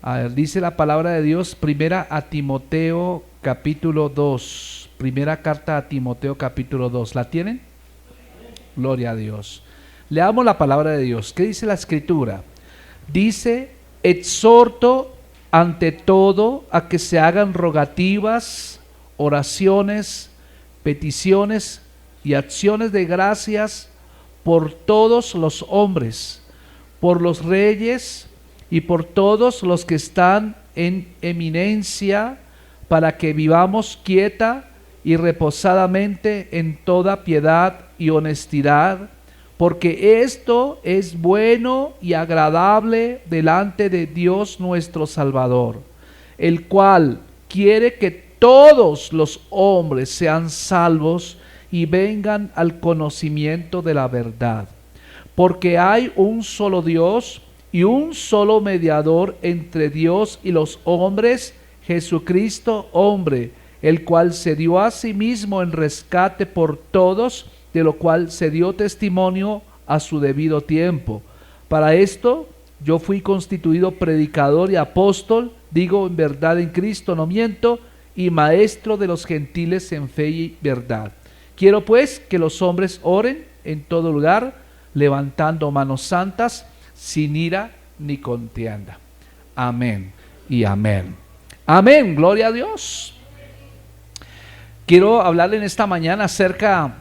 A ver, dice la palabra de Dios, primera a Timoteo capítulo 2, primera carta a Timoteo capítulo 2. ¿La tienen? Gloria a Dios. Leamos la palabra de Dios. ¿Qué dice la escritura? Dice: exhorto ante todo a que se hagan rogativas, oraciones, peticiones y acciones de gracias por todos los hombres, por los reyes y por todos los que están en eminencia, para que vivamos quieta y reposadamente en toda piedad y honestidad, porque esto es bueno y agradable delante de Dios nuestro Salvador, el cual quiere que todos los hombres sean salvos y vengan al conocimiento de la verdad. Porque hay un solo Dios y un solo mediador entre Dios y los hombres, Jesucristo hombre, el cual se dio a sí mismo en rescate por todos, de lo cual se dio testimonio a su debido tiempo. Para esto yo fui constituido predicador y apóstol, digo en verdad en Cristo, no miento, y maestro de los gentiles en fe y verdad. Quiero pues que los hombres oren en todo lugar, levantando manos santas, sin ira ni contienda. Amén y amén. Amén, gloria a Dios. Quiero hablarle en esta mañana acerca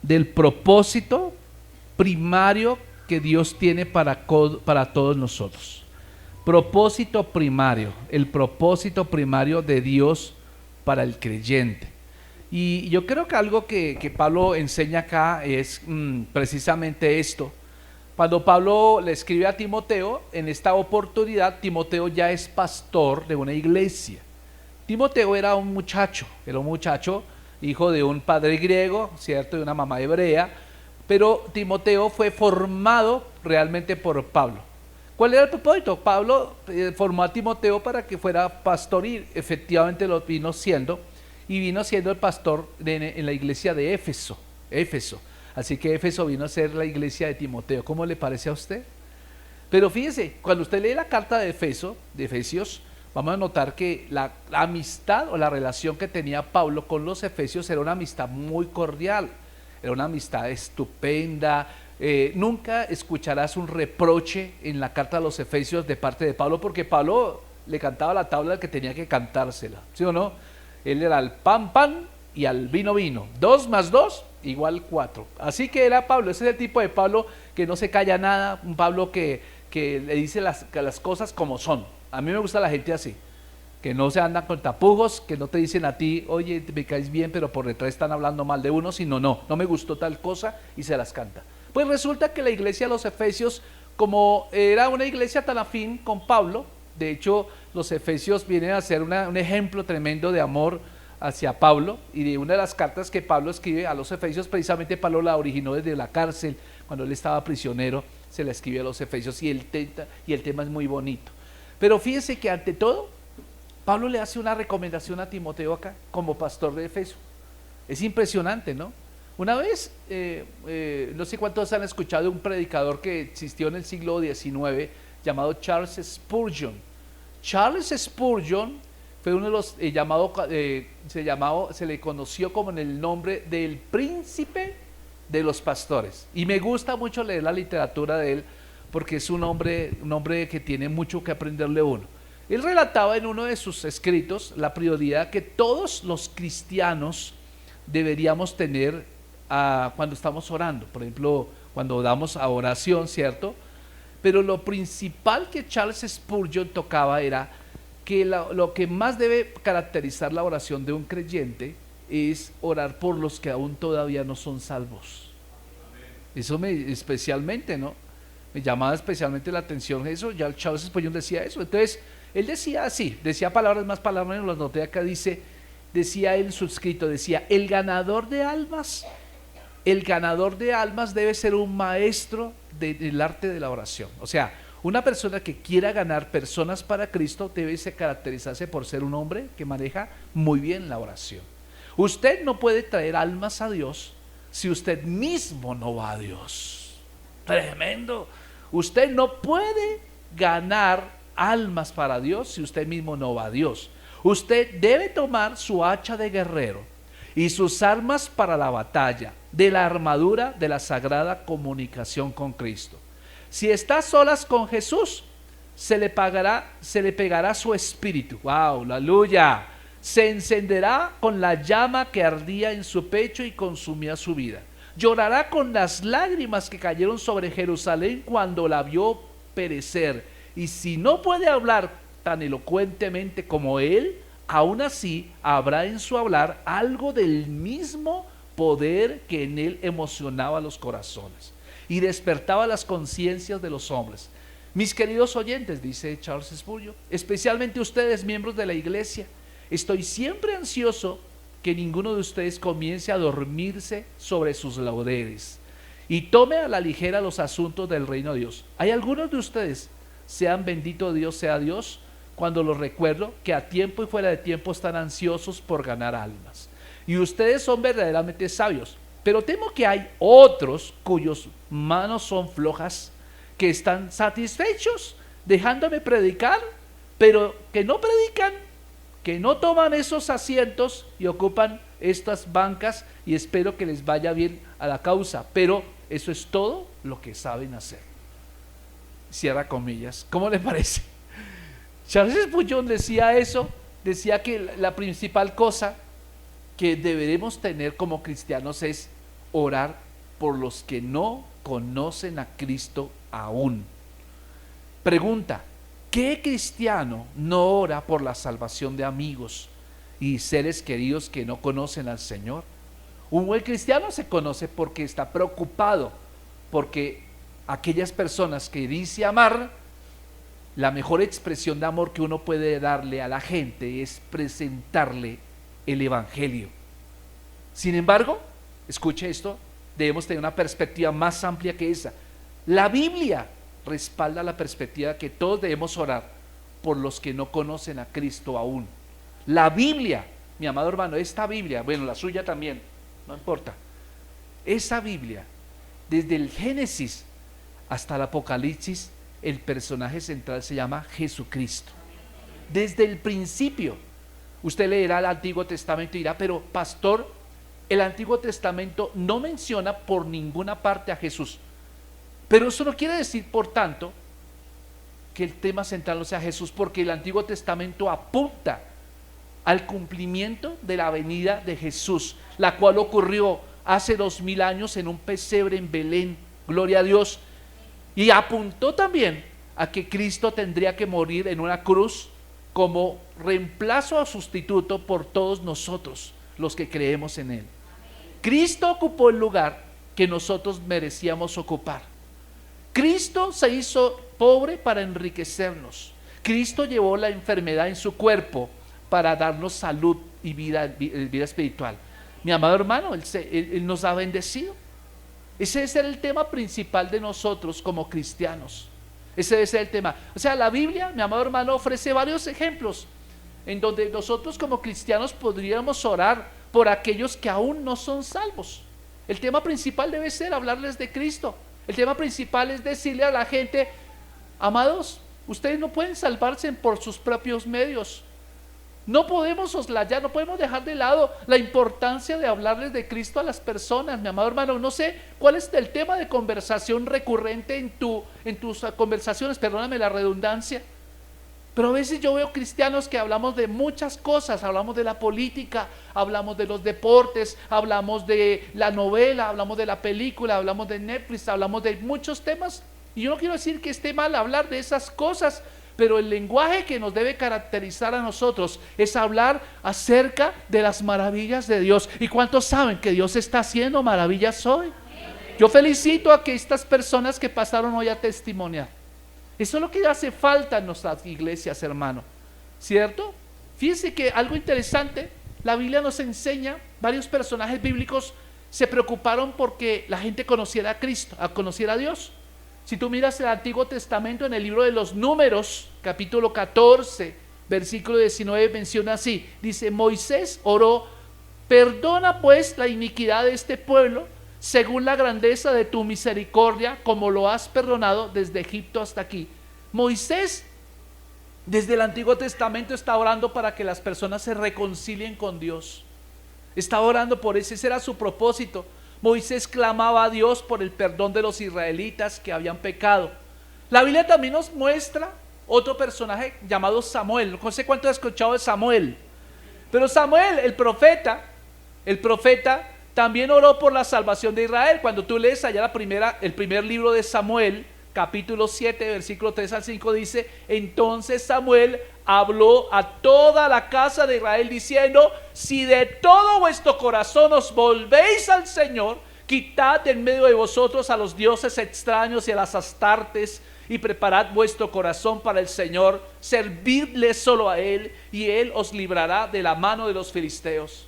del propósito primario que Dios tiene para todos nosotros. Propósito primario, el propósito primario de Dios para el creyente. Y yo creo que algo que Pablo enseña acá es precisamente esto. Cuando Pablo le escribe a Timoteo, en esta oportunidad Timoteo ya es pastor de una iglesia. Timoteo era un muchacho, hijo de un padre griego, ¿cierto? De una mamá hebrea, pero Timoteo fue formado realmente por Pablo. ¿Cuál era el propósito? Pablo formó a Timoteo para que fuera pastor y efectivamente lo vino siendo, y vino siendo el pastor en la iglesia de Éfeso. Así que Éfeso vino a ser la iglesia de Timoteo. ¿Cómo le parece a usted? Pero fíjese, cuando usted lee la carta de Efesios, vamos a notar que la amistad o la relación que tenía Pablo con los efesios era una amistad muy cordial, era una amistad estupenda. Nunca escucharás un reproche en la carta a los efesios de parte de Pablo, porque Pablo le cantaba la tabla al que tenía que cantársela, ¿sí o no? Él era al pan y al vino. 2 más 2 igual 4. Así que era Pablo, ese es el tipo de Pablo que no se calla nada, un Pablo que le dice las cosas como son. A mí me gusta la gente así, que no se andan con tapujos, que no te dicen a ti, oye, me caes bien, pero por detrás están hablando mal de uno, sino no me gustó tal cosa y se las canta. Pues resulta que la iglesia de los Efesios, como era una iglesia tan afín con Pablo, de hecho los Efesios vienen a ser un ejemplo tremendo de amor hacia Pablo, y de una de las cartas que Pablo escribe a los Efesios, precisamente Pablo la originó desde la cárcel, cuando él estaba prisionero, se la escribe a los Efesios, y el tema es muy bonito. Pero fíjense que ante todo, Pablo le hace una recomendación a Timoteo acá, como pastor de Efeso. Es impresionante, ¿no? Una vez, no sé cuántos han escuchado de un predicador que existió en el siglo XIX, llamado Charles Spurgeon. Charles Spurgeon fue uno de los se le conoció como en el nombre del príncipe de los pastores. Y me gusta mucho leer la literatura de él, porque es un hombre que tiene mucho que aprenderle uno. Él relataba en uno de sus escritos la prioridad que todos los cristianos deberíamos tener cuando estamos orando. Por ejemplo, cuando damos a oración, ¿cierto? Pero lo principal que Charles Spurgeon tocaba era que lo que más debe caracterizar la oración de un creyente es orar por los que aún todavía no son salvos. Eso especialmente, ¿no? Me llamaba especialmente la atención eso. Ya Charles Spurgeon decía eso. Entonces, él decía así, decía palabras más, palabras menos, las noté acá, decía él en su escrito, decía: el ganador de almas debe ser un maestro del arte de la oración. O sea, una persona que quiera ganar personas para Cristo debe caracterizarse por ser un hombre que maneja muy bien la oración. Usted no puede traer almas a Dios si usted mismo no va a Dios. Tremendo. Usted no puede ganar almas para Dios si usted mismo no va a Dios. Usted debe tomar su hacha de guerrero y sus armas para la batalla, de la armadura de la sagrada comunicación con Cristo. Si está solas con Jesús, se le pegará su espíritu. ¡Wow! ¡Aleluya! Se encenderá con la llama que ardía en su pecho y consumía su vida. Llorará con las lágrimas que cayeron sobre Jerusalén cuando la vio perecer. Y si no puede hablar tan elocuentemente como él, aún así habrá en su hablar algo del mismo poder que en él emocionaba los corazones y despertaba las conciencias de los hombres. Mis queridos oyentes, dice Charles Spurgeon, especialmente ustedes, miembros de la iglesia, estoy siempre ansioso que ninguno de ustedes comience a dormirse sobre sus laureles y tome a la ligera los asuntos del reino de Dios. Hay algunos de ustedes, sean bendito Dios sea Dios, cuando los recuerdo que a tiempo y fuera de tiempo están ansiosos por ganar almas. Y ustedes son verdaderamente sabios, pero temo que hay otros cuyos manos son flojas, que están satisfechos dejándome predicar, pero que no predican, que no toman esos asientos y ocupan estas bancas, y espero que les vaya bien a la causa, pero eso es todo lo que saben hacer. Cierra comillas. ¿Cómo le parece? Charles Spurgeon decía eso, decía que la principal cosa que deberemos tener como cristianos es orar por los que no conocen a Cristo aún. Pregunta: ¿qué cristiano no ora por la salvación de amigos y seres queridos que no conocen al Señor? Un buen cristiano se conoce porque está preocupado, porque aquellas personas que dice amar, la mejor expresión de amor que uno puede darle a la gente es presentarle el Evangelio. Sin embargo, escuche esto, debemos tener una perspectiva más amplia que esa. La Biblia respalda la perspectiva que todos debemos orar por los que no conocen a Cristo aún. La Biblia, mi amado hermano, esta Biblia, bueno, la suya también, no importa. Esa Biblia, desde el Génesis hasta el Apocalipsis, el personaje central se llama Jesucristo. Desde el principio, usted leerá el Antiguo Testamento y dirá, pero pastor, el Antiguo Testamento no menciona por ninguna parte a Jesús. Pero eso no quiere decir, por tanto, que el tema central no sea Jesús, porque el Antiguo Testamento apunta al cumplimiento de la venida de Jesús, la cual ocurrió hace 2000 años en un pesebre en Belén, gloria a Dios, y apuntó también a que Cristo tendría que morir en una cruz como reemplazo o sustituto por todos nosotros, los que creemos en Él. Cristo ocupó el lugar que nosotros merecíamos ocupar. Cristo se hizo pobre para enriquecernos. Cristo llevó la enfermedad en su cuerpo para darnos salud y vida espiritual. Mi amado hermano, Él nos ha bendecido. Ese debe ser el tema principal de nosotros como cristianos. Ese debe ser el tema. O sea, la Biblia, mi amado hermano, ofrece varios ejemplos en donde nosotros como cristianos podríamos orar por aquellos que aún no son salvos. El tema principal debe ser hablarles de Cristo. El tema principal es decirle a la gente, amados, ustedes no pueden salvarse por sus propios medios. No podemos soslayar, no podemos dejar de lado la importancia de hablarles de Cristo a las personas, mi amado hermano. No sé cuál es el tema de conversación recurrente en tus conversaciones, perdóname la redundancia, pero a veces yo veo cristianos que hablamos de muchas cosas, hablamos de la política, hablamos de los deportes, hablamos de la novela, hablamos de la película, hablamos de Netflix, hablamos de muchos temas, y yo no quiero decir que esté mal hablar de esas cosas, pero el lenguaje que nos debe caracterizar a nosotros es hablar acerca de las maravillas de Dios. ¿Y cuántos saben que Dios está haciendo maravillas hoy? Yo felicito a que estas personas que pasaron hoy a testimoniar. Eso es lo que hace falta en nuestras iglesias, hermano, ¿cierto? Fíjense que algo interesante, la Biblia nos enseña, varios personajes bíblicos se preocuparon porque la gente conociera a Cristo, conociera a Dios. Si tú miras el Antiguo Testamento en el libro de los Números, capítulo 14, versículo 19, menciona así, dice, Moisés oró, perdona pues la iniquidad de este pueblo, según la grandeza de tu misericordia, como lo has perdonado desde Egipto hasta aquí. Moisés Desde el Antiguo Testamento está orando para que las personas se reconcilien con Dios. Está orando por eso, ese era su propósito. Moisés clamaba a Dios por el perdón de los israelitas que habían pecado. La Biblia también nos muestra otro personaje llamado Samuel. No sé cuánto has escuchado de Samuel. Pero Samuel, el profeta también oró por la salvación de Israel. Cuando tú lees allá el primer libro de Samuel, capítulo 7, versículo 3 al 5, dice: entonces Samuel habló a toda la casa de Israel diciendo: si de todo vuestro corazón os volvéis al Señor, quitad en medio de vosotros a los dioses extraños y a las astartes, y preparad vuestro corazón para el Señor, servidle solo a Él, y Él os librará de la mano de los filisteos.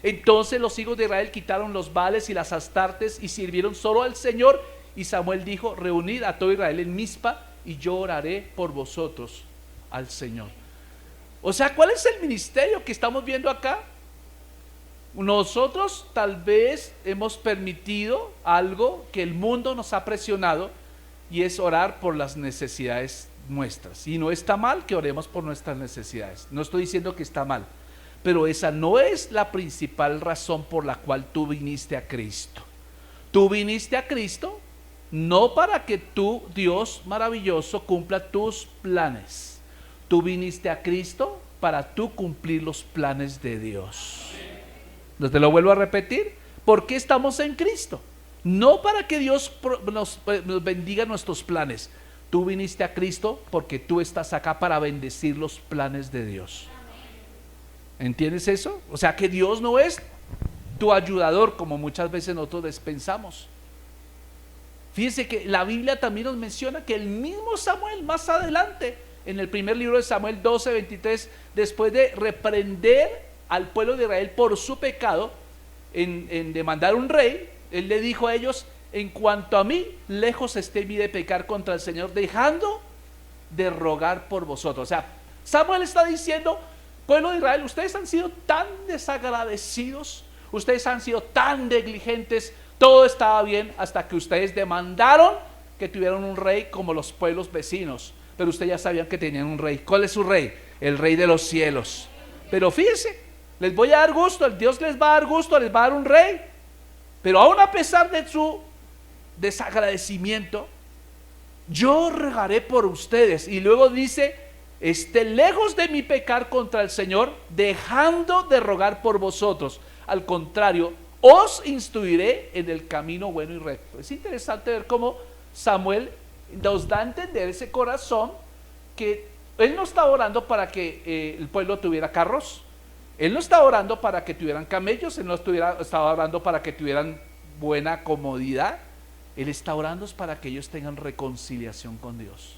Entonces los hijos de Israel quitaron los Baales y las astartes y sirvieron solo al Señor. Y Samuel dijo: reunid a todo Israel en Mizpa, y yo oraré por vosotros al Señor. O sea, ¿cuál es el ministerio que estamos viendo acá? Nosotros tal vez hemos permitido algo que el mundo nos ha presionado, y es orar por las necesidades nuestras. Y no está mal que oremos por nuestras necesidades, no estoy diciendo que está mal, pero esa no es la principal razón por la cual tú viniste a Cristo. Tú viniste a Cristo no para que tú, Dios maravilloso, cumpla tus planes. Tú viniste a Cristo para tú cumplir los planes de Dios. Te lo vuelvo a repetir. ¿Por qué estamos en Cristo? No para que Dios nos bendiga nuestros planes. Tú viniste a Cristo porque tú estás acá para bendecir los planes de Dios. ¿Entiendes eso? O sea, que Dios no es tu ayudador como muchas veces nosotros pensamos. Fíjense que la Biblia también nos menciona que el mismo Samuel, más adelante, en el primer libro de Samuel 12:23, después de reprender al pueblo de Israel por su pecado en demandar un rey, él le dijo a ellos: en cuanto a mí, lejos esté mí de pecar contra el Señor, dejando de rogar por vosotros. O sea, Samuel está diciendo: pueblo de Israel, ustedes han sido tan desagradecidos, ustedes han sido tan negligentes, todo estaba bien hasta que ustedes demandaron que tuvieran un rey como los pueblos vecinos, pero ustedes ya sabían que tenían un rey. ¿Cuál es su rey? El rey de los cielos. Pero fíjense, les voy a dar gusto, el Dios les va a dar gusto, les va a dar un rey, pero aún a pesar de su desagradecimiento, yo rogaré por ustedes. Y luego dice: esté lejos de mí pecar contra el Señor, dejando de rogar por vosotros. Al contrario, os instruiré en el camino bueno y recto. Es interesante ver cómo Samuel nos da a entender ese corazón, que él no está orando para que el pueblo tuviera carros, él no está orando para que tuvieran camellos, él no estaba orando para que tuvieran buena comodidad, él está orando para que ellos tengan reconciliación con Dios.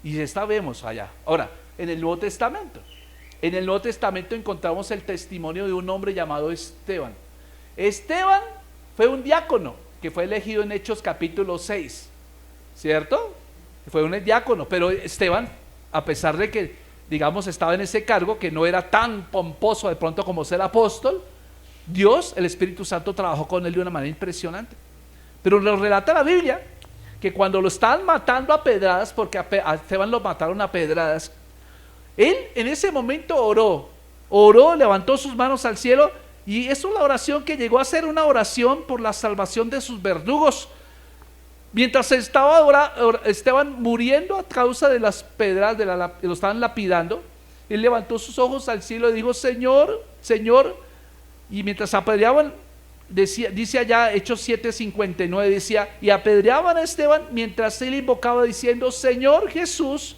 Y esta vemos allá. Ahora, en el Nuevo Testamento encontramos el testimonio de un hombre llamado Esteban. Esteban fue un diácono que fue elegido en Hechos capítulo 6, ¿cierto? Fue un diácono, pero Esteban, a pesar de que, digamos, estaba en ese cargo, que no era tan pomposo de pronto como ser apóstol, Dios, el Espíritu Santo, trabajó con él de una manera impresionante. Pero lo relata la Biblia, que cuando lo estaban matando a pedradas, porque a Esteban lo mataron a pedradas, él en ese momento oró, levantó sus manos al cielo, y es una oración que llegó a ser una oración por la salvación de sus verdugos. Mientras estaba Esteban muriendo a causa de las pedradas, lo estaban lapidando, él levantó sus ojos al cielo y dijo: Señor, Señor. Y mientras apedreaban, dice allá Hechos 7:59, decía: y apedreaban a Esteban mientras él invocaba diciendo: Señor Jesús,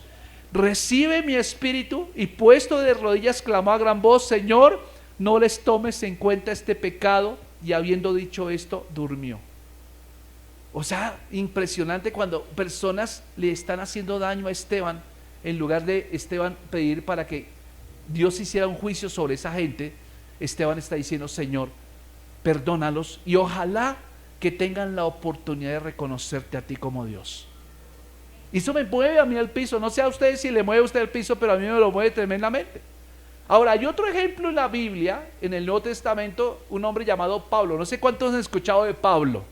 recibe mi espíritu. Y puesto de rodillas clamó a gran voz: Señor, no les tomes en cuenta este pecado. Y habiendo dicho esto, durmió. O sea, impresionante cuando personas le están haciendo daño a Esteban, en lugar de Esteban pedir para que Dios hiciera un juicio sobre esa gente, Esteban está diciendo: Señor, perdónalos, y ojalá que tengan la oportunidad de reconocerte a ti como Dios. Y eso me mueve a mí al piso. No sé a ustedes si le mueve a usted el piso, pero a mí me lo mueve tremendamente. Ahora, hay otro ejemplo en la Biblia, en el Nuevo Testamento, un hombre llamado Pablo. No sé cuántos han escuchado de Pablo.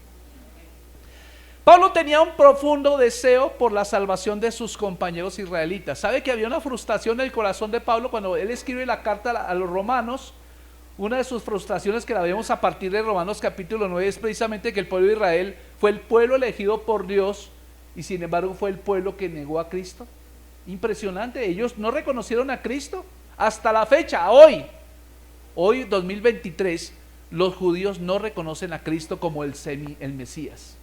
Pablo tenía un profundo deseo por la salvación de sus compañeros israelitas. ¿Sabe que había una frustración en el corazón de Pablo cuando él escribe la carta a los romanos? Una de sus frustraciones que la vemos a partir de Romanos capítulo 9 es precisamente que el pueblo de Israel fue el pueblo elegido por Dios y sin embargo fue el pueblo que negó a Cristo. Impresionante, ellos no reconocieron a Cristo hasta la fecha, hoy 2023, los judíos no reconocen a Cristo como el Mesías.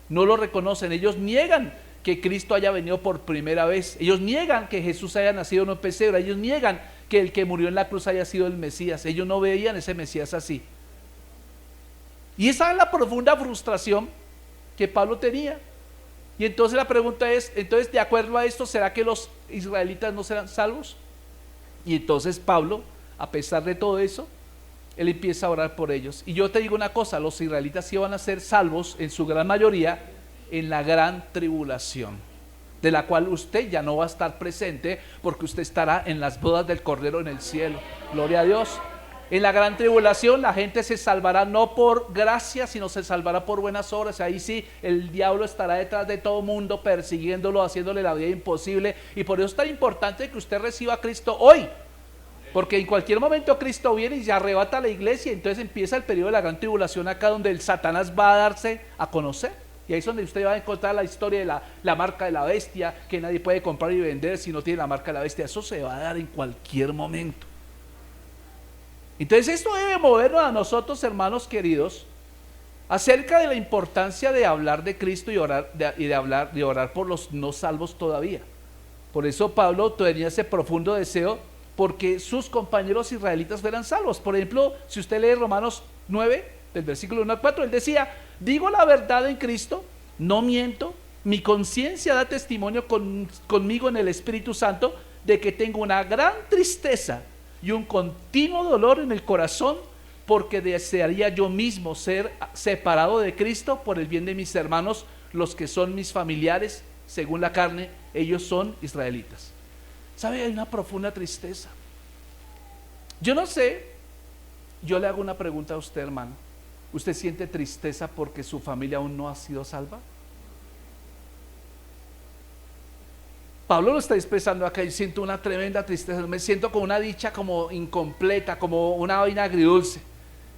No lo reconocen, ellos niegan que Cristo haya venido por primera vez, ellos niegan que Jesús haya nacido en un pesebre, ellos niegan que el que murió en la cruz haya sido el Mesías, ellos no veían ese Mesías así. Y esa es la profunda frustración que Pablo tenía. Y entonces la pregunta es, entonces de acuerdo a esto, ¿será que los israelitas no serán salvos? Y entonces Pablo, a pesar de todo eso, él empieza a orar por ellos. Y yo te digo una cosa, los israelitas iban a ser salvos en su gran mayoría en la gran tribulación, de la cual usted ya no va a estar presente porque usted estará en las bodas del Cordero en el cielo. Gloria a Dios. En la gran tribulación la gente se salvará no por gracia, sino se salvará por buenas obras. Ahí sí, el diablo estará detrás de todo mundo persiguiéndolo, haciéndole la vida imposible. Y por eso es tan importante que usted reciba a Cristo hoy. Porque en cualquier momento Cristo viene y se arrebata a la iglesia, entonces empieza el periodo de la gran tribulación acá donde el Satanás va a darse a conocer. Y ahí es donde usted va a encontrar la historia de la marca de la bestia, que nadie puede comprar y vender si no tiene la marca de la bestia. Eso se va a dar en cualquier momento. Entonces esto debe movernos a nosotros, hermanos queridos, acerca de la importancia de hablar de Cristo y de orar por los no salvos todavía. Por eso Pablo tenía ese profundo deseo porque sus compañeros israelitas fueran salvos. Por ejemplo, si usted lee Romanos 9, del versículo 1 al 4, él decía: digo la verdad en Cristo, no miento, mi conciencia da testimonio conmigo en el Espíritu Santo de que tengo una gran tristeza y un continuo dolor en el corazón, porque desearía yo mismo ser separado de Cristo por el bien de mis hermanos, los que son mis familiares, según la carne, ellos son israelitas. ¿Sabe? Hay una profunda tristeza. Yo no sé, yo le hago una pregunta a usted, hermano. ¿Usted siente tristeza porque su familia aún no ha sido salva? Pablo lo está expresando acá: y siento una tremenda tristeza, me siento con una dicha como incompleta, como una vaina agridulce.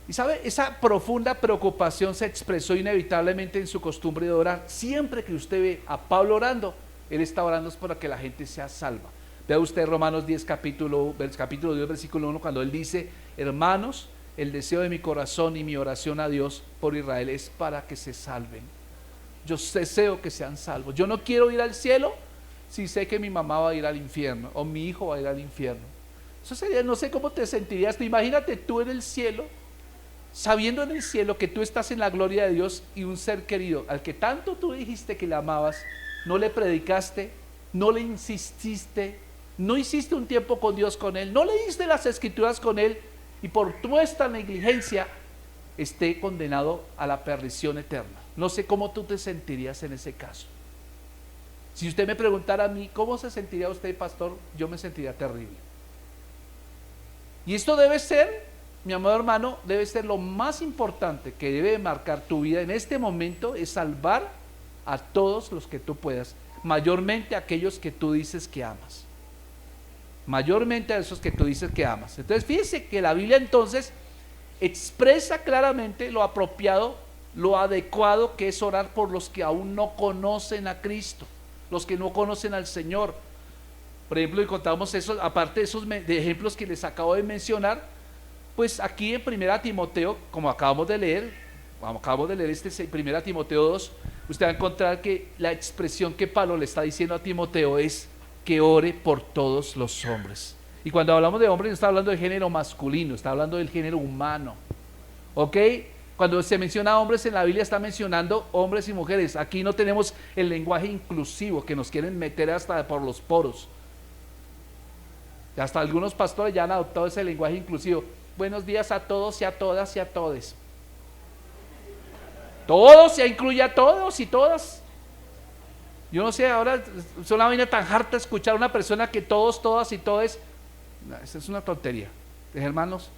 Y sabe, esa profunda preocupación se expresó inevitablemente en su costumbre de orar. Siempre que usted ve a Pablo orando, él está orando para que la gente sea salva. Vea usted Romanos 10, capítulo 10, versículo 1, cuando él dice: hermanos, el deseo de mi corazón y mi oración a Dios por Israel es para que se salven. Yo deseo que sean salvos. Yo no quiero ir al cielo si sé que mi mamá va a ir al infierno o mi hijo va a ir al infierno. Eso sería, no sé cómo te sentirías. Pero imagínate tú en el cielo, sabiendo en el cielo que tú estás en la gloria de Dios y un ser querido al que tanto tú dijiste que le amabas, no le predicaste, no le insististe, no hiciste un tiempo con Dios con él, no leíste las escrituras con él, y por nuestra negligencia esté condenado a la perdición eterna. No sé cómo tú te sentirías en ese caso. Si usted me preguntara a mí, ¿cómo se sentiría usted, pastor? Yo me sentiría terrible. Y esto debe ser, mi amado hermano, debe ser lo más importante que debe marcar tu vida en este momento, es salvar a todos los que tú puedas, mayormente a aquellos que tú dices que amas. Mayormente a esos que tú dices que amas. Entonces fíjese que la Biblia entonces expresa claramente lo apropiado, lo adecuado que es orar por los que aún no conocen a Cristo, los que no conocen al Señor. Por ejemplo, encontramos eso, aparte de esos de ejemplos que les acabo de mencionar, pues aquí en 1 Timoteo, como acabamos de leer este 1 Timoteo 2, usted va a encontrar que la expresión que Pablo le está diciendo a Timoteo es que ore por todos los hombres. Y cuando hablamos de hombres no está hablando del género masculino, está hablando del género humano. ¿Ok? Cuando se menciona hombres en la Biblia está mencionando hombres y mujeres. Aquí no tenemos el lenguaje inclusivo que nos quieren meter hasta por los poros. Hasta algunos pastores ya han adoptado ese lenguaje inclusivo. Buenos días a todos y a todas y a todes. Todos, se incluye a todos y todas. Yo no sé, ahora es una vaina tan harta escuchar a una persona que todos, todas y todes. No, esa es una tontería. Hermanos,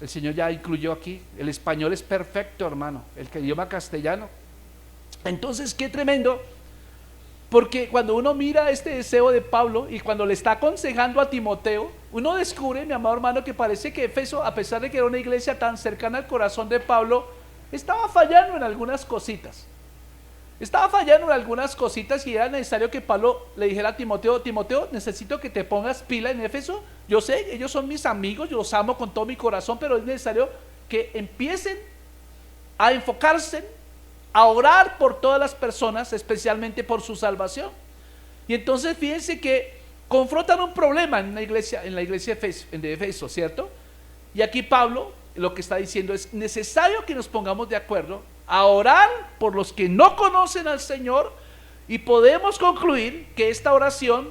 el Señor ya incluyó aquí. El español es perfecto, hermano. El idioma castellano Entonces, qué tremendo, porque cuando uno mira este deseo de Pablo y cuando le está aconsejando a Timoteo, uno descubre, mi amado hermano, que parece que Éfeso, a pesar de que era una iglesia tan cercana al corazón de Pablo, estaba fallando en algunas cositas. Estaba fallando en algunas cositas y era necesario que Pablo le dijera a Timoteo: Timoteo, necesito que te pongas pila en Éfeso. Yo sé, ellos son mis amigos, yo los amo con todo mi corazón, pero es necesario que empiecen a enfocarse, a orar por todas las personas, especialmente por su salvación. Y entonces fíjense que confrontan un problema en la iglesia de Éfeso, ¿cierto? Y aquí Pablo lo que está diciendo es necesario que nos pongamos de acuerdo a orar por los que no conocen al Señor, y podemos concluir que esta oración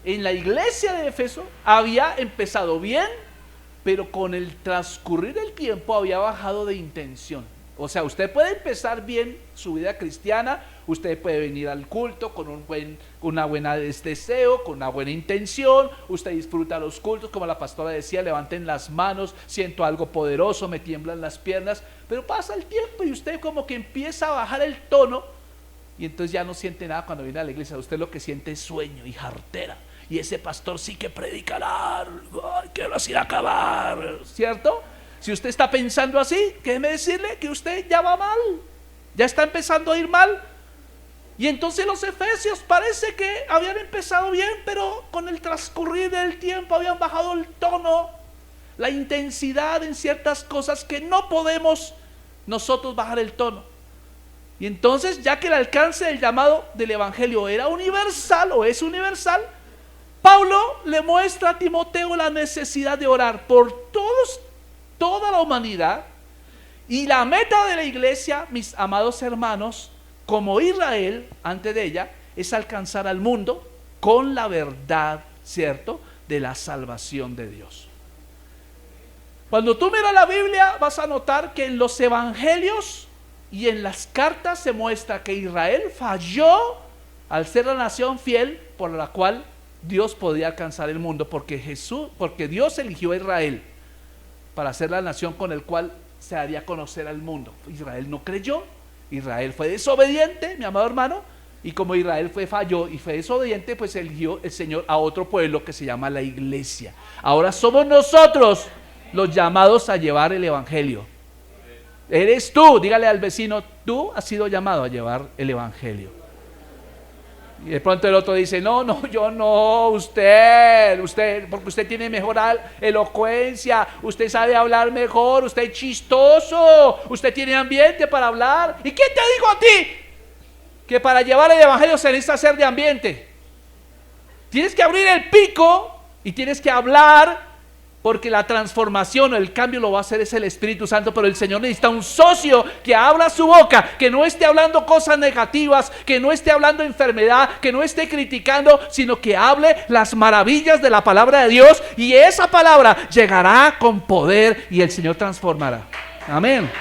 en la iglesia de Éfeso había empezado bien, pero con el transcurrir del tiempo había bajado de intención. O sea, usted puede empezar bien su vida cristiana, usted puede venir al culto con una buena deseo, con una buena intención, usted disfruta los cultos, como la pastora decía, levanten las manos, siento algo poderoso, me tiemblan las piernas, pero pasa el tiempo y usted como que empieza a bajar el tono, y entonces ya no siente nada cuando viene a la iglesia. Usted lo que siente es sueño y jartera, y ese pastor sí que predicará, ay, quiero así acabar, ¿cierto? Si usted está pensando así, déjeme decirle que usted ya va mal, ya está empezando a ir mal. Y entonces los efesios parece que habían empezado bien, pero con el transcurrir del tiempo habían bajado el tono, la intensidad en ciertas cosas que no podemos nosotros bajar el tono. Y entonces, ya que el alcance del llamado del evangelio era universal o es universal, Pablo le muestra a Timoteo la necesidad de orar por toda la humanidad, y la meta de la iglesia, mis amados hermanos, como Israel antes de ella, es alcanzar al mundo con la verdad, ¿cierto?, de la salvación de Dios. Cuando tú miras la Biblia vas a notar que en los evangelios y en las cartas se muestra que Israel falló al ser la nación fiel por la cual Dios podía alcanzar el mundo, porque Dios eligió a Israel para ser la nación con el cual se haría conocer al mundo. Israel no creyó, Israel fue desobediente, mi amado hermano, y como Israel falló y fue desobediente, pues eligió el Señor a otro pueblo que se llama la iglesia. Ahora somos nosotros los llamados a llevar el evangelio. Eres tú, dígale al vecino, tú has sido llamado a llevar el evangelio. Y de pronto el otro dice: no, yo no, usted, porque usted tiene mejor elocuencia, usted sabe hablar mejor, usted es chistoso, usted tiene ambiente para hablar. ¿Y quién te dijo a ti que para llevar el evangelio se necesita ser de ambiente? Tienes que abrir el pico y tienes que hablar, porque la transformación o el cambio lo va a hacer es el Espíritu Santo. Pero el Señor necesita un socio que abra su boca, que no esté hablando cosas negativas, que no esté hablando enfermedad, que no esté criticando, sino que hable las maravillas de la palabra de Dios, y esa palabra llegará con poder y el Señor transformará. Amén.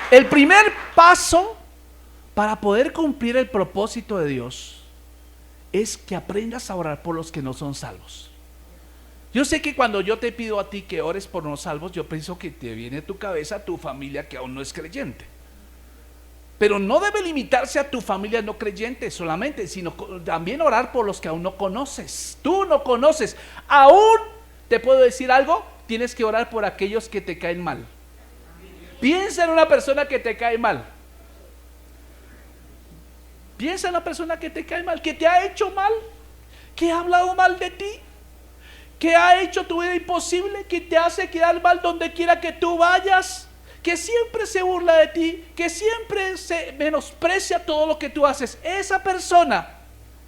El primer paso para poder cumplir el propósito de Dios es que aprendas a orar por los que no son salvos. Yo sé que cuando yo te pido a ti que ores por los salvos, yo pienso que te viene a tu cabeza tu familia que aún no es creyente. Pero no debe limitarse a tu familia no creyente solamente, sino también orar por los que aún no conoces. Tú no conoces. Aún te puedo decir algo, tienes que orar por aquellos que te caen mal. Piensa en una persona que te cae mal. Piensa en la persona que te cae mal, que te ha hecho mal, que ha hablado mal de ti, que ha hecho tu vida imposible, que te hace quedar mal donde quiera que tú vayas, que siempre se burla de ti, que siempre se menosprecia todo lo que tú haces. Esa persona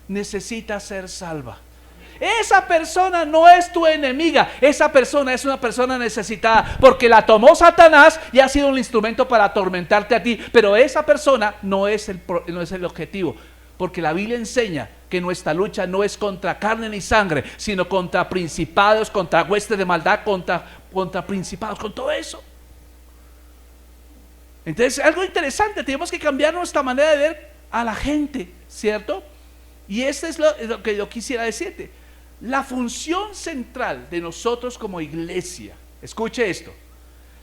necesita ser salva. Esa persona no es tu enemiga, esa persona es una persona necesitada, porque la tomó Satanás y ha sido un instrumento para atormentarte a ti. Pero esa persona no es el objetivo, porque la Biblia enseña que nuestra lucha no es contra carne ni sangre, sino contra principados, contra huestes de maldad, contra principados, con todo eso. Entonces, algo interesante, tenemos que cambiar nuestra manera de ver a la gente, ¿cierto? Y esto es lo que yo quisiera decirte. La función central de nosotros como iglesia, escuche esto,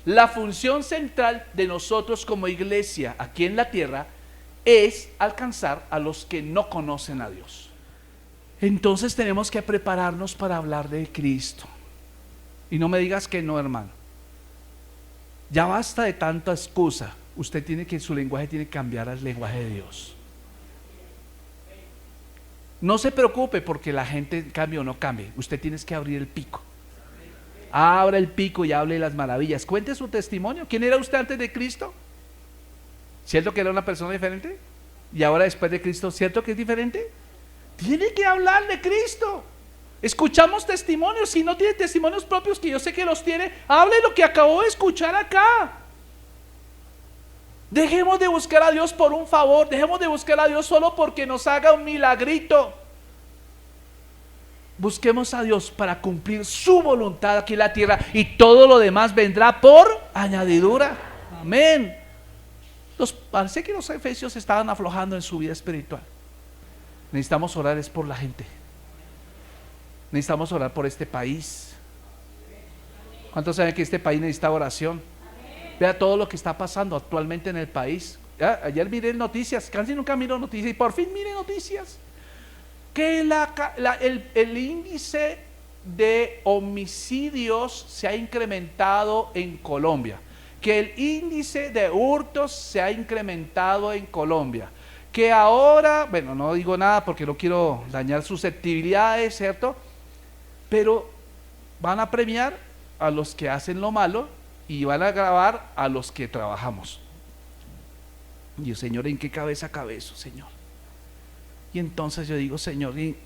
La función central de nosotros como iglesia aquí en la tierra es alcanzar a los que no conocen a Dios. Entonces tenemos que prepararnos para hablar de Cristo. Y no me digas que no, hermano. Ya basta de tanta excusa. Usted tiene que, su lenguaje tiene que cambiar al lenguaje de Dios. No se preocupe porque la gente cambie o no cambie. Usted tiene que abrir el pico. Abra el pico y hable las maravillas. Cuente su testimonio. ¿Quién era usted antes de Cristo? ¿Cierto que era una persona diferente? Y ahora después de Cristo, ¿cierto que es diferente? Tiene que hablar de Cristo. Escuchamos testimonios. Si no tiene testimonios propios, que yo sé que los tiene, hable lo que acabó de escuchar acá. Dejemos de buscar a Dios por un favor. Dejemos de buscar a Dios solo porque nos haga un milagrito. Busquemos a Dios para cumplir su voluntad aquí en la tierra, y todo lo demás vendrá por añadidura. Amén. Parece que los efesios estaban aflojando en su vida espiritual. Necesitamos orar es por la gente. Necesitamos orar por este país. ¿Cuántos saben que este país necesita oración? Vea todo lo que está pasando actualmente en el país. Ayer miré noticias, casi nunca miro noticias, y por fin miré noticias. Que el índice de homicidios se ha incrementado en Colombia, que el índice de hurtos se ha incrementado en Colombia, que ahora, bueno, no digo nada porque no quiero dañar susceptibilidades, ¿cierto? Pero van a premiar a los que hacen lo malo y van a grabar a los que trabajamos. Y el Señor, ¿en qué cabeza cabe eso, Señor? Y entonces yo digo, Señor, y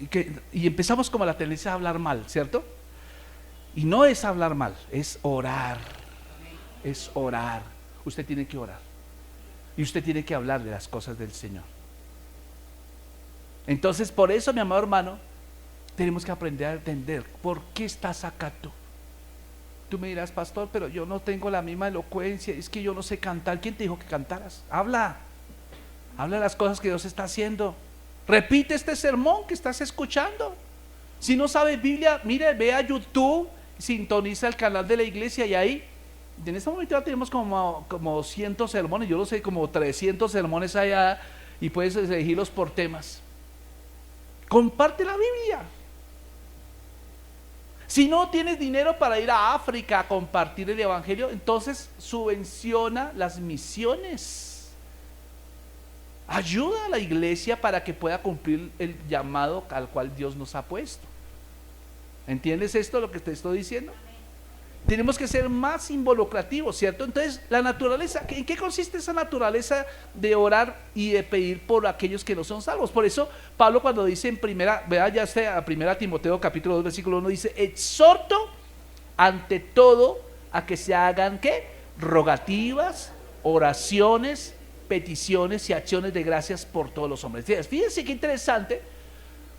empezamos como la tendencia a hablar mal, ¿cierto? Y no es hablar mal, es orar. Es orar. Usted tiene que orar. Y usted tiene que hablar de las cosas del Señor. Entonces, por eso, mi amado hermano, tenemos que aprender a entender por qué estás acá tú. Tú me dirás, pastor, pero yo no tengo la misma elocuencia, es que yo no sé cantar. ¿Quién te dijo que cantaras? Habla de las cosas que Dios está haciendo. Repite este sermón que estás escuchando. Si no sabes Biblia, mire, ve a YouTube, sintoniza el canal de la iglesia, y ahí, en este momento ya tenemos como 200 sermones, yo no sé, como 300 sermones allá, y puedes elegirlos por temas. Comparte la Biblia. Si no tienes dinero para ir a África a compartir el evangelio, entonces subvenciona las misiones. Ayuda a la iglesia para que pueda cumplir el llamado al cual Dios nos ha puesto. ¿Entiendes esto, lo que te estoy diciendo? Tenemos que ser más involucrativos, ¿cierto? Entonces, la naturaleza, ¿en qué consiste esa naturaleza de orar y de pedir por aquellos que no son salvos? Por eso, Pablo, cuando dice en primera, vea ya sea a primera Timoteo capítulo 2 versículo 1, dice: exhorto ante todo a que se hagan, ¿qué? Rogativas, oraciones, peticiones y acciones de gracias por todos los hombres. Fíjense qué interesante,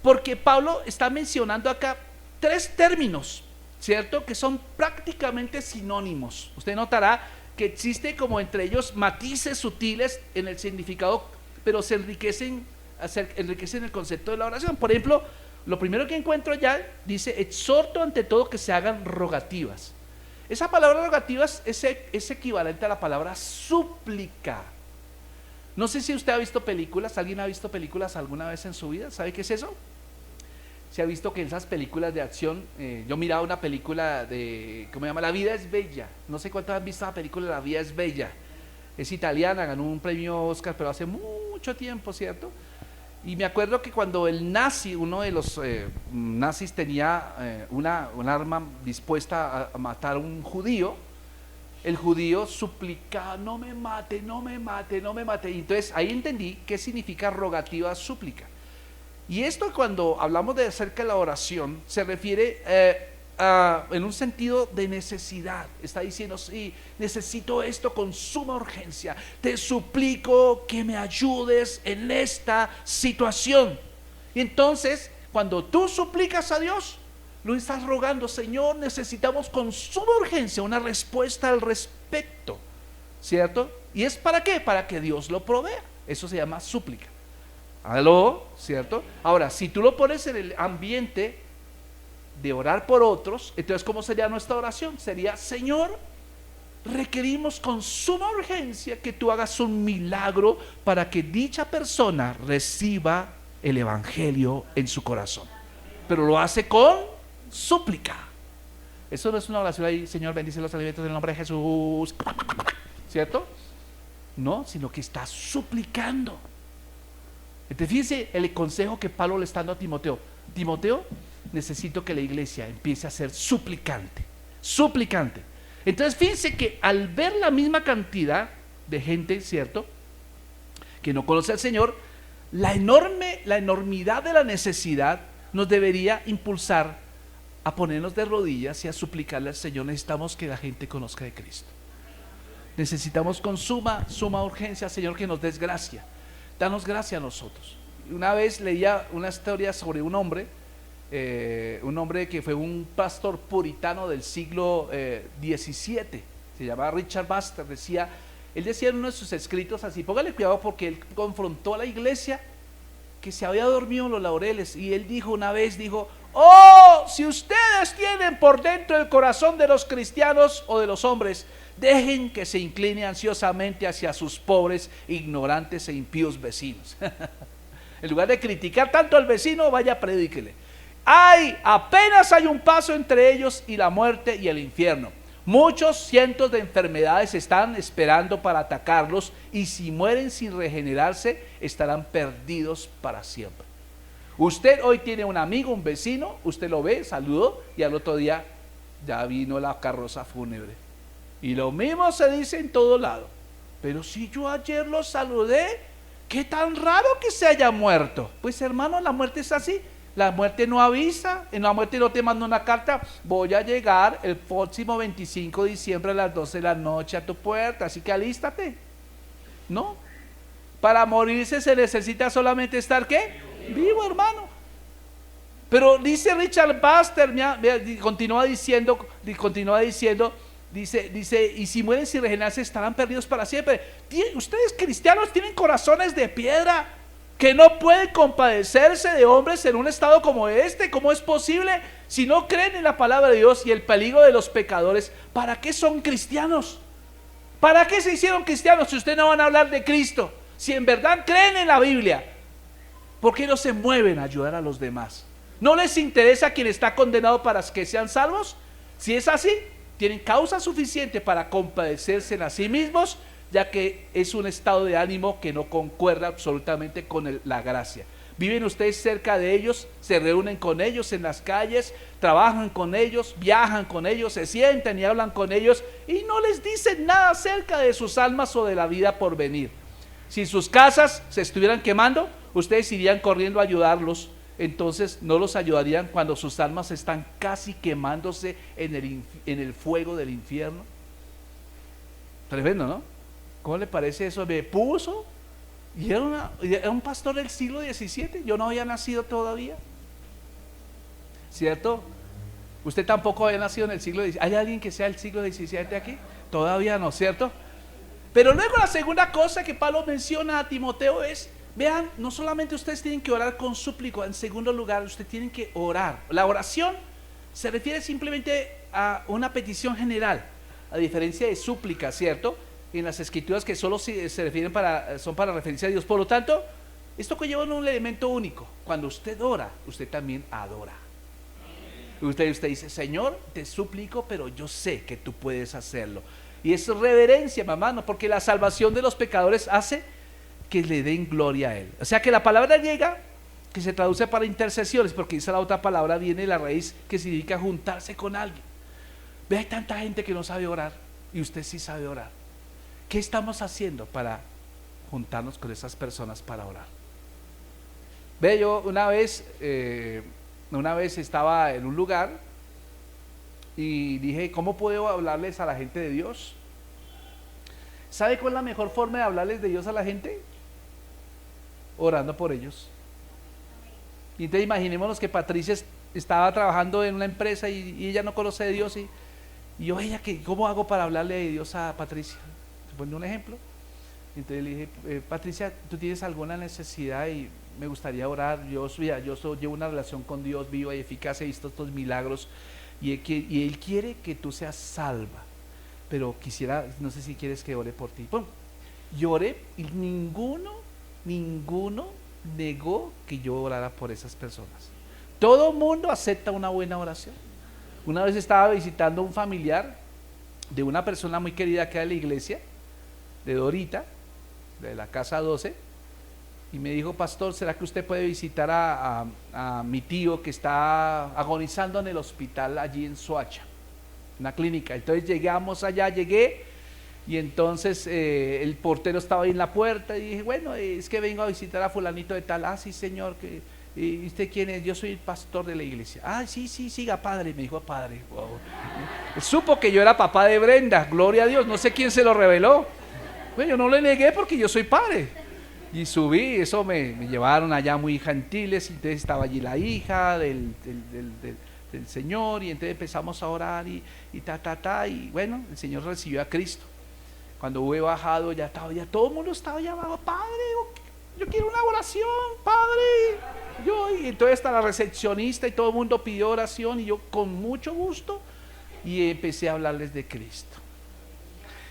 porque Pablo está mencionando acá tres términos, ¿cierto? Que son prácticamente sinónimos. Usted notará que existe como entre ellos matices sutiles en el significado, pero se enriquecen el concepto de la oración. Por ejemplo, lo primero que encuentro ya dice: exhorto ante todo que se hagan rogativas. Esa palabra rogativas es equivalente a la palabra súplica. No sé si usted ha visto películas. ¿Alguien ha visto películas alguna vez en su vida? ¿Sabe qué es eso? Se ha visto que en esas películas de acción, yo miraba una película de, ¿cómo se llama? La vida es bella. No sé cuántos han visto la película La vida es bella. Es italiana, ganó un premio Oscar, pero hace mucho tiempo, ¿cierto? Y me acuerdo que cuando el nazi, uno de los nazis tenía un arma dispuesta a matar a un judío, el judío suplicaba: no me mate, no me mate, no me mate. Y entonces ahí entendí qué significa rogativa, súplica. Y esto, cuando hablamos de acerca de la oración, se refiere en un sentido de necesidad. Está diciendo: sí, necesito esto con suma urgencia, te suplico que me ayudes en esta situación. Y entonces, cuando tú suplicas a Dios, lo estás rogando: Señor, necesitamos con suma urgencia una respuesta al respecto, ¿cierto? ¿Y es para qué? Para que Dios lo provea. Eso se llama súplica. ¿Aló? ¿Cierto? Ahora, si tú lo pones en el ambiente de orar por otros, entonces ¿cómo sería nuestra oración? Sería: Señor, requerimos con suma urgencia que tú hagas un milagro para que dicha persona reciba el evangelio en su corazón. Pero lo hace con súplica. Eso no es una oración ahí, Señor, bendice los alimentos en el nombre de Jesús, ¿cierto? No, sino que está suplicando. Entonces fíjense el consejo que Pablo le está dando a Timoteo. Timoteo, necesito que la iglesia empiece a ser suplicante. Suplicante. Entonces fíjense que al ver la misma cantidad de gente, ¿cierto?, que no conoce al Señor, la enormidad de la necesidad nos debería impulsar a ponernos de rodillas y a suplicarle al Señor. Necesitamos que la gente conozca de Cristo. Necesitamos con suma urgencia, Señor, que nos des gracia. Danos gracia a nosotros. Una vez leía una historia sobre un hombre que fue un pastor puritano del siglo XVII, se llamaba Richard Baxter. Él decía en uno de sus escritos así, póngale cuidado porque él confrontó a la iglesia que se había dormido en los laureles, y él dijo una vez, oh, si ustedes tienen por dentro el corazón de los cristianos o de los hombres, dejen que se incline ansiosamente hacia sus pobres, ignorantes e impíos vecinos. En lugar de criticar tanto al vecino, vaya, predíquele. Apenas hay un paso entre ellos y la muerte y el infierno. Muchos cientos de enfermedades están esperando para atacarlos, y si mueren sin regenerarse, estarán perdidos para siempre. Usted hoy tiene un amigo, un vecino, usted lo ve, saludó, y al otro día ya vino la carroza fúnebre. Y lo mismo se dice en todo lado. Pero si yo ayer lo saludé, qué tan raro que se haya muerto. Pues hermano, la muerte es así. La muerte no avisa, en la muerte no te manda una carta, voy a llegar el próximo 25 de diciembre a las 12 de la noche a tu puerta, así que alístate. No, para morirse se necesita solamente estar, ¿qué? Vivo, hermano. Pero dice Richard Baxter, continúa diciendo, dice, y si mueren sin regenerarse estarán perdidos para siempre. Ustedes cristianos tienen corazones de piedra, que no pueden compadecerse de hombres en un estado como este. ¿Cómo es posible? Si no creen en la palabra de Dios y el peligro de los pecadores, ¿para qué son cristianos? ¿Para qué se hicieron cristianos si ustedes no van a hablar de Cristo? Si en verdad creen en la Biblia, ¿por qué no se mueven a ayudar a los demás? ¿No les interesa quien está condenado para que sean salvos? Si es así, tienen causa suficiente para compadecerse a sí mismos, ya que es un estado de ánimo que no concuerda absolutamente con la gracia. Viven ustedes cerca de ellos, se reúnen con ellos en las calles, trabajan con ellos, viajan con ellos, se sientan y hablan con ellos, y no les dicen nada acerca de sus almas o de la vida por venir. Si sus casas se estuvieran quemando, ustedes irían corriendo a ayudarlos. Entonces no los ayudarían cuando sus almas están casi quemándose en el fuego del infierno. Tremendo, ¿no? ¿Cómo le parece eso? Me puso, y era un pastor del siglo XVII, yo no había nacido todavía, ¿cierto? Usted tampoco había nacido en el siglo XVII. ¿Hay alguien que sea del siglo XVII aquí? Todavía no, ¿cierto? Pero luego la segunda cosa que Pablo menciona a Timoteo es, vean, no solamente ustedes tienen que orar con súplica, en segundo lugar, ustedes tienen que orar. La oración se refiere simplemente a una petición general, a diferencia de súplica, ¿cierto?, en las escrituras, que solo se refieren son para referirse a Dios. Por lo tanto, esto conlleva un elemento único. Cuando usted ora, usted también adora. Usted dice, Señor, te suplico, pero yo sé que tú puedes hacerlo. Y es reverencia, mamá, ¿no? Porque la salvación de los pecadores hace que le den gloria a Él. O sea que la palabra griega, que se traduce para intercesiones, porque esa la otra palabra viene de la raíz que significa juntarse con alguien. Ve, hay tanta gente que no sabe orar, y usted sí sabe orar. ¿Qué estamos haciendo para juntarnos con esas personas para orar? Ve, yo una vez estaba en un lugar y dije, ¿cómo puedo hablarles a la gente de Dios? ¿Sabe cuál es la mejor forma de hablarles de Dios a la gente? Orando por ellos. Y entonces imaginémonos que Patricia estaba trabajando en una empresa y ella no conoce de Dios, y yo, ¿cómo hago para hablarle de Dios a Patricia? Pone un ejemplo. Entonces le dije, Patricia, ¿tú tienes alguna necesidad y me gustaría orar? Yo llevo una relación con Dios viva y eficaz, he visto estos milagros, y Él quiere que tú seas salva. pero quisiera, no sé si quieres que ore por ti. Bueno, lloré y ninguno negó que yo orara por esas personas. Todo mundo acepta una buena oración. Una vez estaba visitando a un familiar de una persona muy querida que era de la iglesia, de Dorita, de la casa 12, y me dijo: pastor, ¿será que usted puede visitar a mi tío que está agonizando en el hospital allí en Soacha, una clínica? Entonces llegué, y entonces el portero estaba ahí en la puerta y dije: bueno, es que vengo a visitar a fulanito de tal. Ah, sí, señor, ¿y usted quién es? Yo soy el pastor de la iglesia. Ah, sí, siga, padre. Me dijo: padre. Wow. Supo que yo era papá de Brenda, gloria a Dios, no sé quién se lo reveló. Bueno, yo no le negué porque yo soy padre. Y subí, eso me llevaron allá muy gentiles, y entonces estaba allí la hija del Señor, y entonces empezamos a orar y bueno, el Señor recibió a Cristo. Cuando hube bajado, ya todo el mundo estaba llamado: padre, yo quiero una oración, padre. Y entonces hasta la recepcionista y todo el mundo pidió oración, y yo con mucho gusto, y empecé a hablarles de Cristo.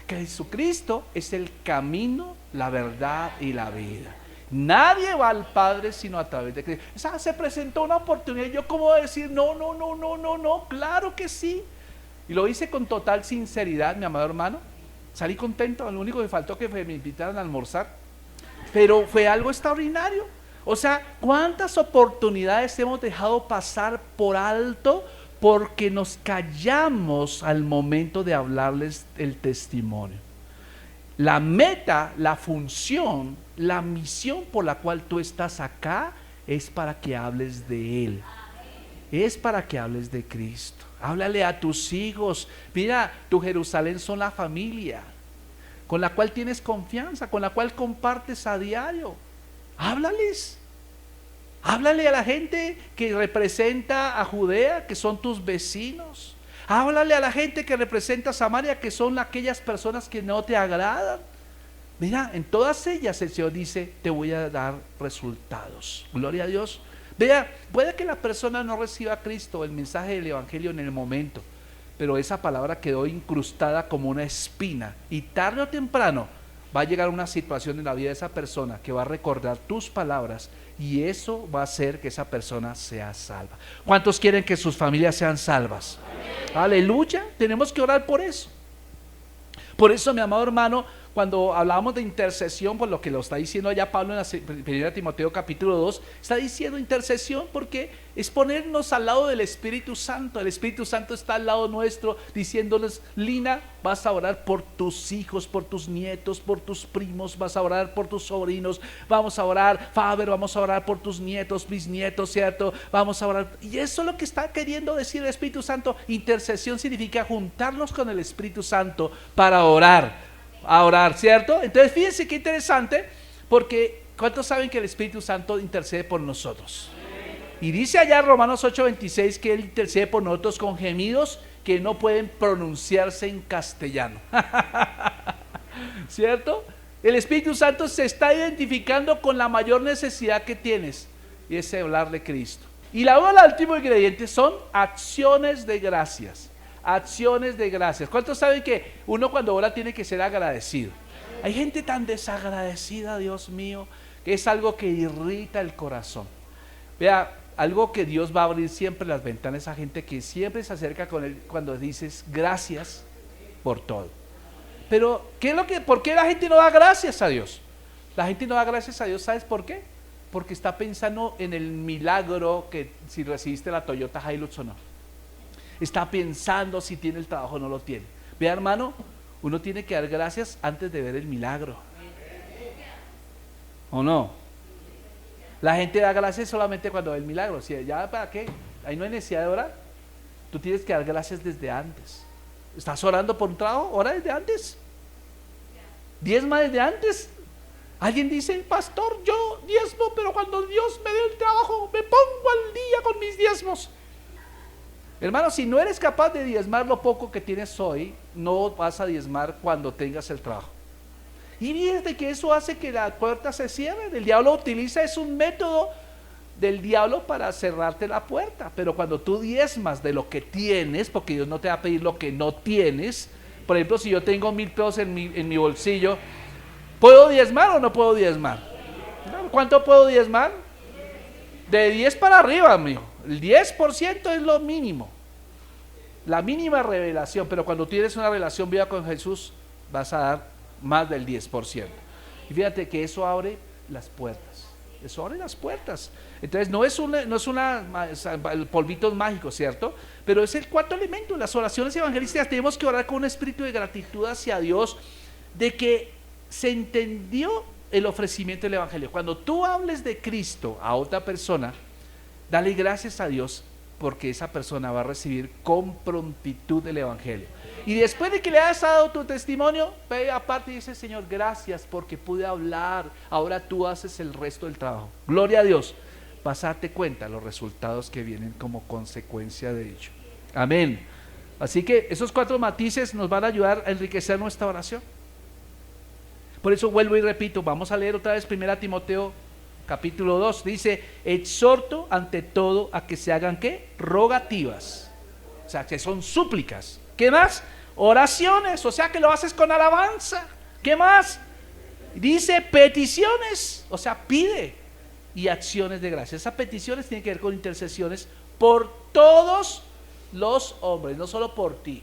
Que Jesucristo es el camino, la verdad y la vida. Nadie va al Padre sino a través de Cristo. O sea, se presentó una oportunidad, y yo cómo decir no, claro que sí. Y lo hice con total sinceridad, mi amado hermano. Salí contento, lo único que faltó que me invitaran a almorzar. Pero fue algo extraordinario. O sea, ¿cuántas oportunidades hemos dejado pasar por alto porque nos callamos al momento de hablarles el testimonio? La meta, la función, la misión por la cual tú estás acá es para que hables de Él. Es para que hables de Cristo. Háblale a tus hijos. Mira, tu Jerusalén son la familia con la cual tienes confianza, con la cual compartes a diario. Háblales. Háblale a la gente que representa a Judea, que son tus vecinos. Háblale a la gente que representa a Samaria, que son aquellas personas que no te agradan. Mira, en todas ellas el Señor dice: te voy a dar resultados. Gloria a Dios. Vea, puede que la persona no reciba a Cristo, el mensaje del Evangelio en el momento, pero esa palabra quedó incrustada como una espina, y tarde o temprano va a llegar una situación en la vida de esa persona que va a recordar tus palabras, y eso va a hacer que esa persona sea salva. ¿Cuántos quieren que sus familias sean salvas? Aleluya, tenemos que orar por eso. Por eso, mi amado hermano, cuando hablábamos de intercesión, por lo que lo está diciendo allá Pablo en la 1 Timoteo capítulo 2, está diciendo intercesión porque es ponernos al lado del Espíritu Santo. El Espíritu Santo está al lado nuestro diciéndoles: Lina, vas a orar por tus hijos, por tus nietos, por tus primos, vas a orar por tus sobrinos, vamos a orar, Faber, vamos a orar por tus nietos, bisnietos, ¿cierto? Vamos a orar. Y eso es lo que está queriendo decir el Espíritu Santo. Intercesión significa juntarnos con el Espíritu Santo para orar. A orar, ¿cierto? Entonces fíjense qué interesante, porque ¿cuántos saben que el Espíritu Santo intercede por nosotros? Y dice allá Romanos 8:26 que Él intercede por nosotros con gemidos que no pueden pronunciarse en castellano. ¿Cierto? El Espíritu Santo se está identificando con la mayor necesidad que tienes, y es hablar de Cristo. Y el último ingrediente son acciones de gracias. Acciones de gracias. ¿Cuántos saben que uno cuando ora tiene que ser agradecido? Hay gente tan desagradecida, Dios mío, que es algo que irrita el corazón. Vea, algo que Dios va a abrir siempre las ventanas a gente que siempre se acerca con Él cuando dices gracias por todo. Pero, ¿por qué la gente no da gracias a Dios? La gente no da gracias a Dios, ¿sabes por qué? Porque está pensando en el milagro, que si recibiste la Toyota Hilux o no. Está pensando si tiene el trabajo o no lo tiene. Vea, hermano, uno tiene que dar gracias antes de ver el milagro. ¿O no? La gente da gracias solamente cuando ve el milagro. Si ya, ¿para qué? Ahí no hay necesidad de orar. Tú tienes que dar gracias desde antes. ¿Estás orando por un trabajo? Ora desde antes. Diezma desde antes. Alguien dice: pastor, yo diezmo, pero cuando Dios me dé el trabajo me pongo al día con mis diezmos. Hermano, si no eres capaz de diezmar lo poco que tienes hoy, no vas a diezmar cuando tengas el trabajo. Y fíjate que eso hace que la puerta se cierre. El diablo utiliza, es un método del diablo para cerrarte la puerta. Pero cuando tú diezmas de lo que tienes, porque Dios no te va a pedir lo que no tienes, Por ejemplo, si yo tengo 1,000 pesos en mi bolsillo, ¿puedo diezmar o no puedo diezmar? ¿Cuánto puedo diezmar? De 10 para arriba, amigo. El 10% es lo mínimo. La mínima revelación, pero cuando tienes una relación viva con Jesús, vas a dar más del 10%. Y fíjate que eso abre las puertas. Eso abre las puertas. Entonces no es polvitos mágicos, ¿cierto? Pero es el cuarto elemento. Las oraciones evangelísticas tenemos que orar con un espíritu de gratitud hacia Dios, de que se entendió el ofrecimiento del evangelio. Cuando tú hables de Cristo a otra persona, dale gracias a Dios, porque esa persona va a recibir con prontitud el evangelio. Y después de que le hayas dado tu testimonio, ve aparte y dice: Señor, gracias porque pude hablar, ahora tú haces el resto del trabajo. Gloria a Dios. Vas a darte cuenta de los resultados que vienen como consecuencia de ello. Amén. Así que esos 4 matices nos van a ayudar a enriquecer nuestra oración. Por eso vuelvo y repito, vamos a leer otra vez 1 Timoteo capítulo 2, dice: exhorto ante todo a que se hagan ¿qué? Rogativas, o sea, que son súplicas. ¿Qué más? Oraciones, o sea, que lo haces con alabanza. ¿Qué más? Dice peticiones, o sea, pide, y acciones de gracia. Esas peticiones tienen que ver con intercesiones por todos los hombres, no solo por ti.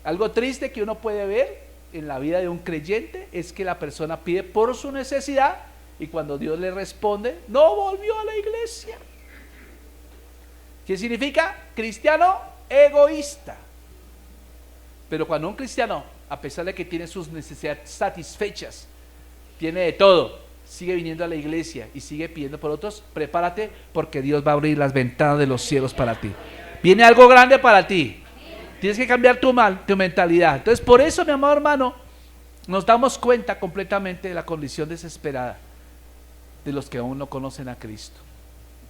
Algo triste que uno puede ver en la vida de un creyente es que la persona pide por su necesidad y cuando Dios le responde, no volvió a la iglesia. ¿Qué significa? Cristiano egoísta. Pero cuando un cristiano, a pesar de que tiene sus necesidades satisfechas, tiene de todo, sigue viniendo a la iglesia y sigue pidiendo por otros, prepárate, porque Dios va a abrir las ventanas de los cielos para ti. Viene algo grande para ti. Tienes que cambiar tu mentalidad. Entonces, por eso, mi amado hermano, nos damos cuenta completamente de la condición desesperada de los que aún no conocen a Cristo.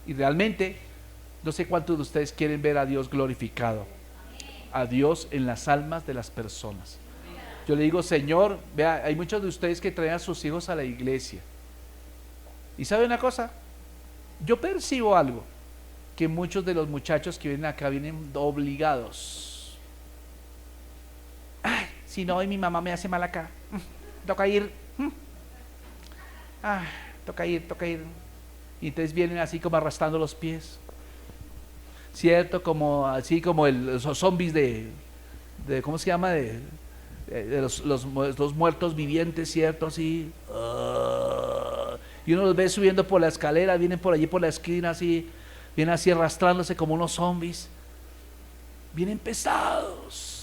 Y realmente, no sé cuántos de ustedes quieren ver a Dios glorificado, a Dios en las almas de las personas. Yo le digo: Señor, vea, hay muchos de ustedes que traen a sus hijos a la iglesia. Y ¿sabe una cosa? Yo percibo algo, que muchos de los muchachos que vienen acá vienen obligados. Ay, si no, hoy mi mamá me hace mal acá. Toca ir. Toca ir. Y entonces vienen así como arrastrando los pies. ¿Cierto? Así como esos zombies de ¿cómo se llama? De los muertos vivientes, ¿cierto? Así. Y uno los ve subiendo por la escalera, vienen por allí por la esquina así, vienen así arrastrándose como unos zombies. Vienen pesados.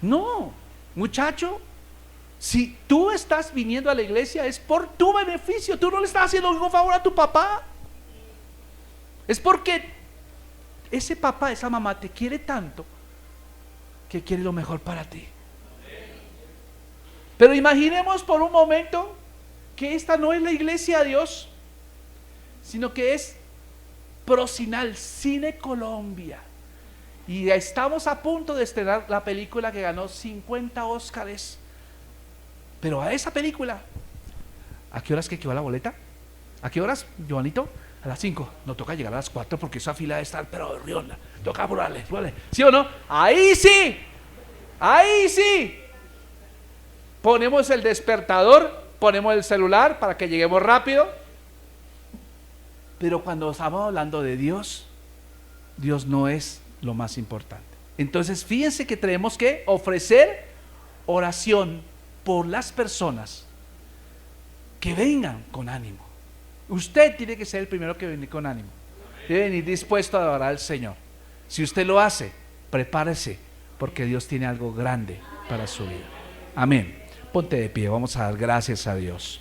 No, muchacho, si tú estás viniendo a la iglesia es por tu beneficio. Tú no le estás haciendo ningún favor a tu papá. Es porque ese papá, esa mamá te quiere tanto que quiere lo mejor para ti. Pero imaginemos por un momento que esta no es la iglesia de Dios, sino que es Procinal, Cine Colombia. Y estamos a punto de estrenar la película que ganó 50 Óscares. Pero a esa película, ¿a qué horas que va la boleta? ¿A qué horas, Joanito? A las 5. No, toca llegar a las 4 porque esa fila debe estar, pero rionda. Toca apurarle. ¿Sí o no? Ahí sí. Ponemos el despertador, ponemos el celular para que lleguemos rápido. Pero cuando estamos hablando de Dios, Dios no es lo más importante. Entonces, fíjense que tenemos que ofrecer oración por las personas que vengan con ánimo. Usted tiene que ser el primero que viene con ánimo. Debe venir dispuesto a adorar al Señor. Si usted lo hace, prepárese, porque Dios tiene algo grande para su vida. Amén. Ponte de pie, vamos a dar gracias a Dios.